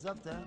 ظبطه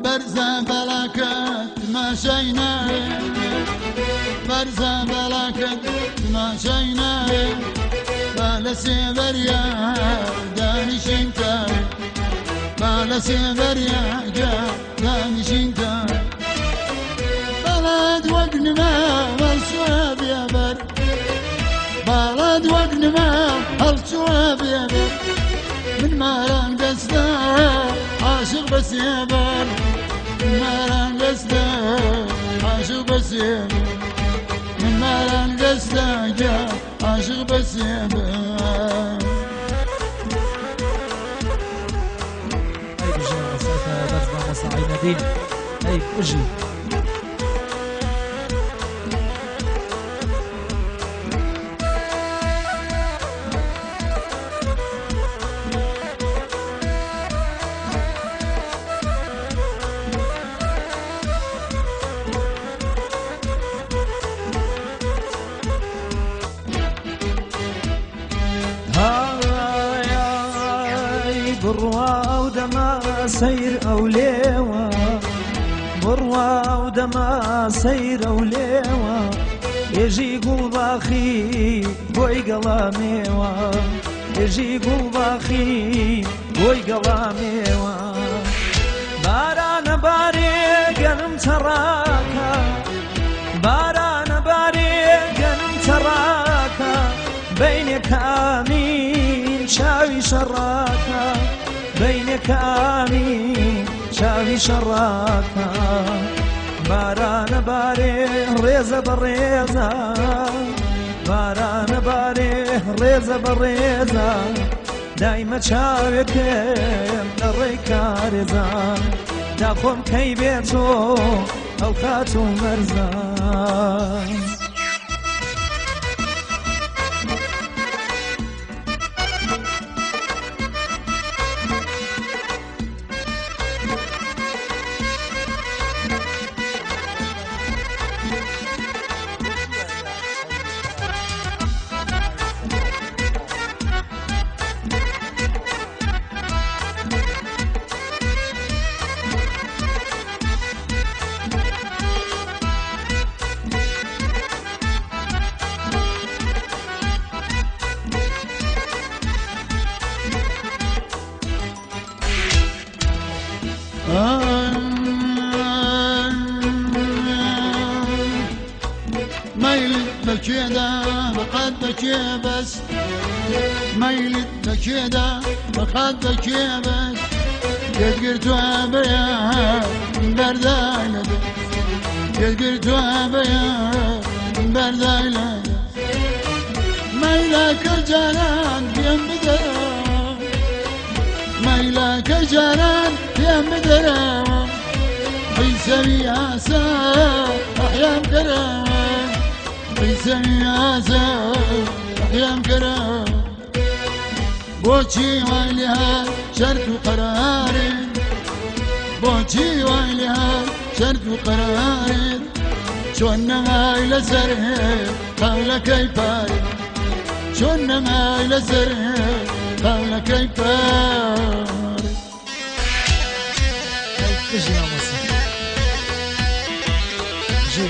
برزة بلاكت مشينا برزة بلاكت مشينا بالسي بريا دانش انت بالسي بريا دانش انت بلد وقن ما والسواب يا بر بلد وقن ما والسواب يا بر من مالان قصده عاشق بس يا بر من مالان قصده عاشق بس يا بر من مالان قصده جا عاشق بس يا بر هاي بجي مسافة برزة مصاعي مدينة هاي بجي بروا ودما سير أوليوا بروا ودما سير أوليوا يجي قلباخي بوي قلاميوا يجي قلباخي بوي قلاميوا باران باري قلم تراكا باران باري قلم تراكا بينك آمين شاوي شراكا بينك آمين شاوي شراكا باران باري ريزة بالريزة باران باري ريزة بالريزة دايما شاويك للريكا ريزة داخم كي بيتو أو خاتو مرزان ميلت بكيدا بقد بكي بس ميلت بكيدا بقد بكي بس قد قرتوا بيا بردايلة قد قرتوا بيا بردايلة ميلك جانان يم بدرا ميلك جانان يم بدرا حيسمي عسى أحيام كرام حيسمي عسى أحيام كرام بوشي ويلها شرط قراري بوشي ويلها شرط قراري شو النهاي لسره قال كيفاي چون نمای لسر قولکی پاری بجي ماموسا جي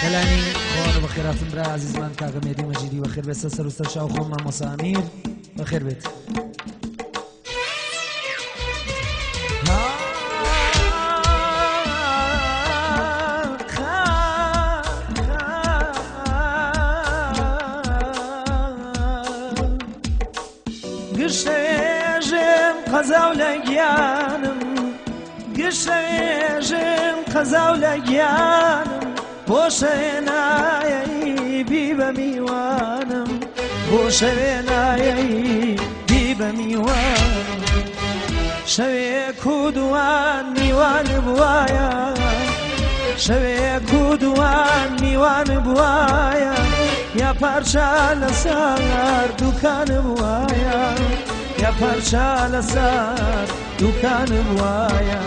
دلاني خوانو بخيرات برا عزيز مان كاغا ميدي مجيدي وخير بيت سر وسر شاو خوم ماموسا امير وخير بيت قشێژم قەزاو لە گیانم قشێژم قەزاو لە گیانم بۆ شوێنایەی بی بە میوانم بۆ شوێنایەی بی بە میوانم شەوێک و دوان میوان بوایە شەوێک و دوان میوان بوایە یا پارچە لەسەر دوکانم وایە یا پارچە لەسەر دوکانم وایە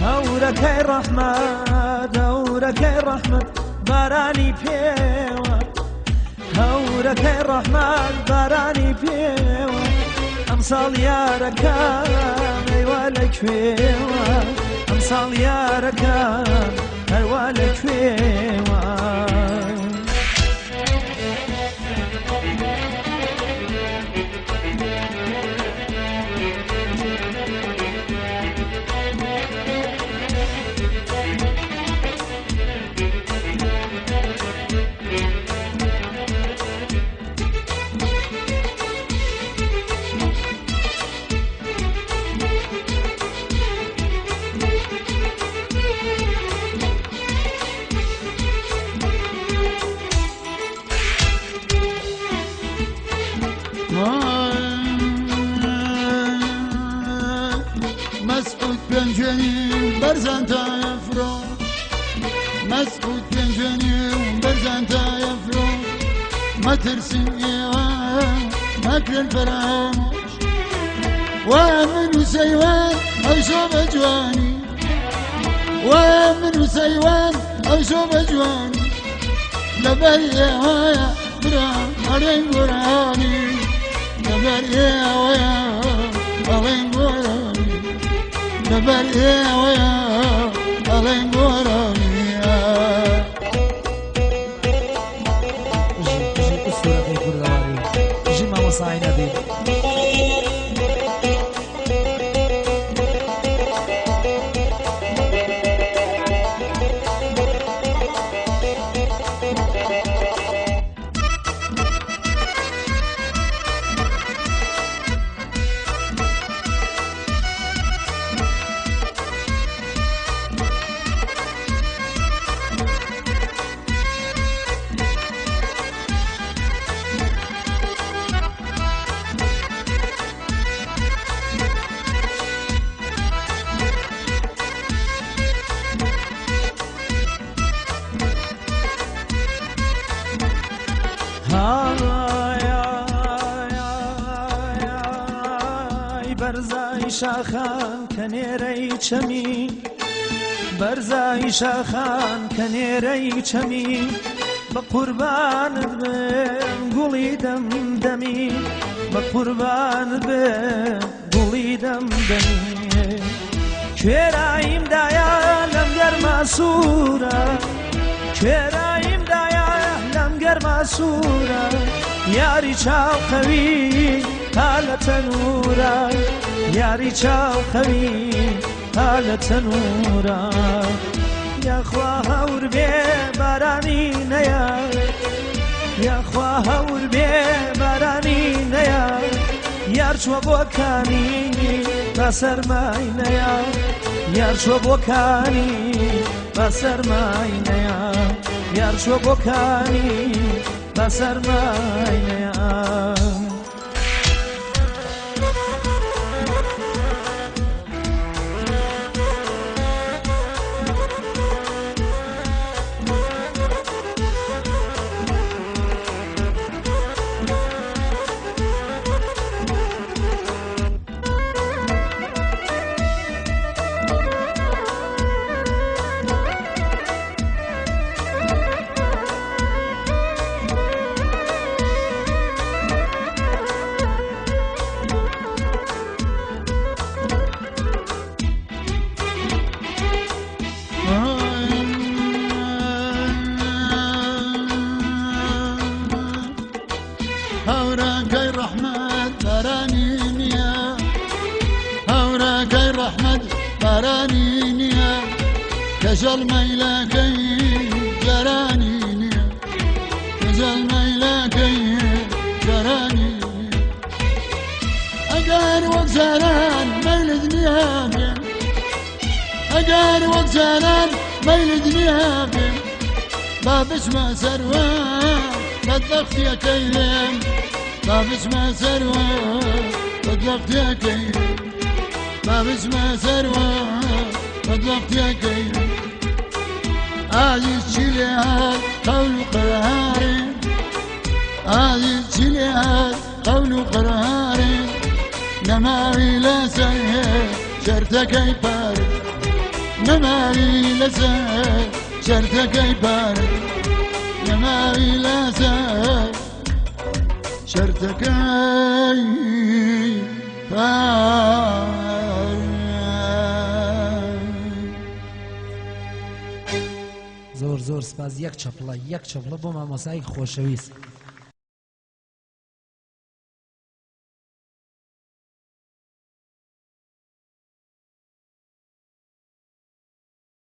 هەورەکەی ڕەحمەت هەورەکەی ڕەحمەت بارانی پێوە هەورەکەی ڕەحمەت بارانی پێوە ئەمساڵ یارەکان ئەیوا لەکوێوە ئەمساڵ یارەکان هەروا لەکوێوە مسعود پنجنی برزن تا افراد مسعود پنجنی برزن تا افراد ما ترسم ایوان مکرن فراموش ومن سیوان او شو بجوانی ومن سیوان او شو بجوانی لبری هایا برام هرین گرانی لبری هایا هرین گرانی لبری هایا هرین گرانی جي أسطورة في كردواري جي ماموسا عينا دي بەرزای شاخان کە نێرەی چەمی بەرزای شاخان کە نێرەی چەمی بە قوربانت بم گوڵی دەمدەمی بە قوربانت بم گوڵی دەمدەمی کوێراییمدایە لەم گەرما سوورە کوێراییمدایە لەم گەرما سوورە یاری چاوخەوی تا لە تەنورە یاری چاوخەوی تا لە تەنورە یاخوا هەور بێ بارانی نەیە یاخوا هەور بێ بارانی نەیە یار چوە بۆکانی بە سەرمای نەیە یار چوە بۆکانی بە سەرمای نەیە یار چوە بۆکانی بە سەرمای نەیە جارانی نییە کەژەڵ مەیلەکەی جارانی نییە کەژەڵ مەیلەکەی جارانی نییە ئەگەر وەک جاران مەیلت نییە بێم ئەگەر وەک جاران مەیلت نییە بێم با بچمە سەروە بەدبەختیەکەی لێم با بچمە سەروە بەدبەختیەکەی با بچمە سەروە بەدبەختیەکەی ئالی چی لێ هات قەول و قەرارێ ئالی چی لێ هات قەول و قەرارێ نەماوی لەسەر شەرتەکەی پارێ نەماوی لەسەر شەرتەکەی پارێ نەماوی لەسەر شەرتەکەی پارێ زۆر زۆر سپاس یەک چەپڵە بۆ مامۆسای خۆشەویست